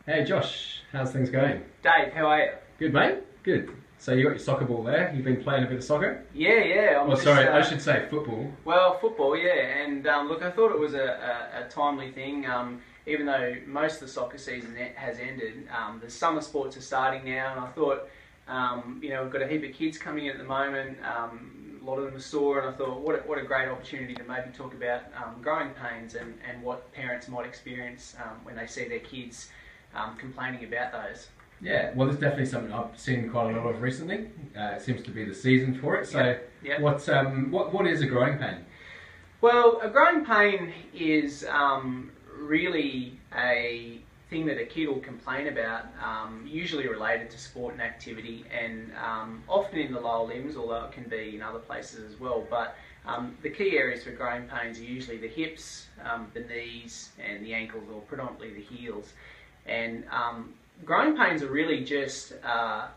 Hey Josh, how's things going? Dave, how are you? Good, mate. Good. So you got your soccer ball there. You've been playing a bit of soccer. Yeah. Oh, sorry, I should say football. Well, football, yeah. And look, I thought it was a timely thing. Even though most of the soccer season has ended, the summer sports are starting now, and I thought, we've got a heap of kids coming in at the moment. A lot of them are sore, and I thought, what a great opportunity to maybe talk about growing pains and what parents might experience when they see their kids complaining about those. Yeah, well, there's definitely something I've seen quite a lot of recently. It seems to be the season for it. So, Yep. What is a growing pain? Well, a growing pain is really a thing that a kid will complain about, usually related to sport and activity, and often in the lower limbs, although it can be in other places as well. But the key areas for growing pains are usually the hips, the knees, and the ankles, or predominantly the heels. And growing pains are really just a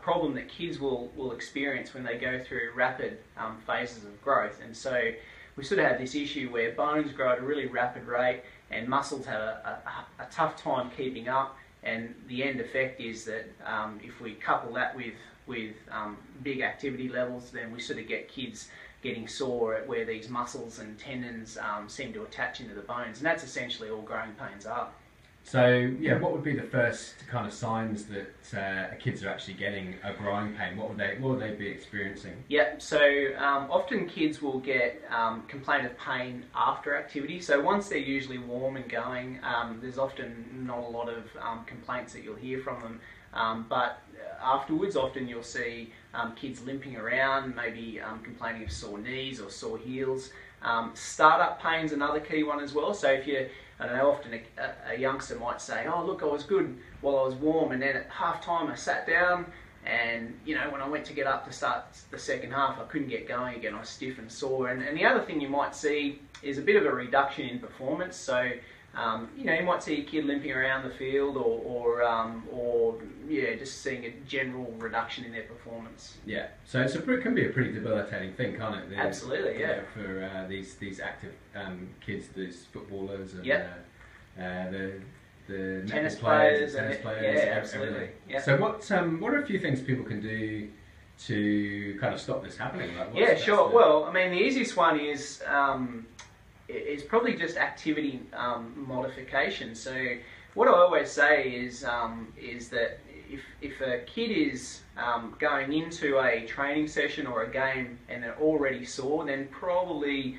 problem that kids will experience when they go through rapid phases of growth. And so we sort of have this issue where bones grow at a really rapid rate and muscles have a tough time keeping up, and the end effect is that if we couple that with big activity levels, then we sort of get kids getting sore at where these muscles and tendons seem to attach into the bones, and that's essentially all growing pains are. So, yeah, what would be the first kind of signs that kids are actually getting a growing pain? What would they be experiencing? Yeah, so often kids will get complaint of pain after activity. So once they're usually warm and going, there's often not a lot of complaints that you'll hear from them. But afterwards, often you'll see kids limping around, maybe complaining of sore knees or sore heels. Startup pain's another key one as well. So if I don't know, often a youngster might say, oh look, I was good while I was warm, and then at half time I sat down, and when I went to get up to start the second half, I couldn't get going again. I was stiff and sore. And the other thing you might see is a bit of a reduction in performance. So you might see a kid limping around the field, or just seeing a general reduction in their performance. Yeah, so it can be a pretty debilitating thing, can't it? Absolutely, yeah. For these active kids, these footballers, and the tennis players, yeah, absolutely. Yeah. So what are a few things people can do to kind of stop this happening? Like, yeah, sure. Well, I mean, the easiest one is probably just activity modification. So what I always say is that if a kid is going into a training session or a game and they're already sore, then probably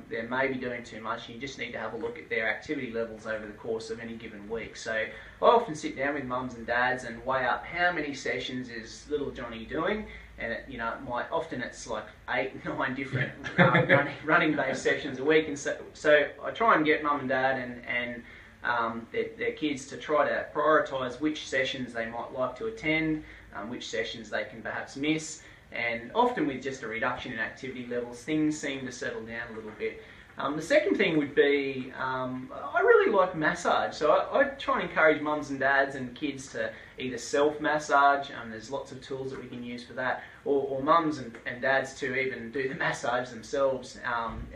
they're maybe doing too much, and you just need to have a look at their activity levels over the course of any given week. So I often sit down with mums and dads and weigh up how many sessions is little Johnny doing, and often it's like 8, 9 different running based sessions a week. And so I try and get mum and dad and their kids to try to prioritise which sessions they might like to attend, which sessions they can perhaps miss, and often with just a reduction in activity levels, things seem to settle down a little bit. The second thing would be, I really like massage, so I try and encourage mums and dads and kids to either self-massage, there's lots of tools that we can use for that, or mums and dads to even do the massage themselves,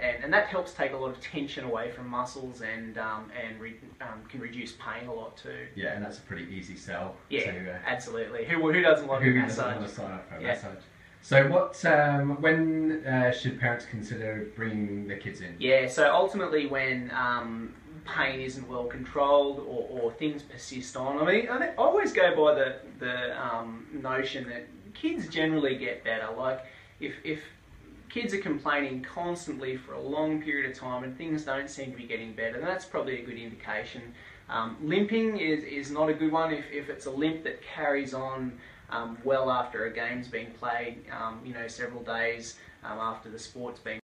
and that helps take a lot of tension away from muscles and can reduce pain a lot too. Yeah, and that's a pretty easy sell. Yeah, absolutely. Who doesn't like a massage? Who doesn't want to sign up for a massage? So when should parents consider bringing their kids in? Yeah, so ultimately when pain isn't well controlled or things persist on. I mean, I always go by the notion that kids generally get better. Like if kids are complaining constantly for a long period of time and things don't seem to be getting better, then that's probably a good indication. Limping is not a good one. If it's a limp that carries on well after a game's been played, several days after the sport's been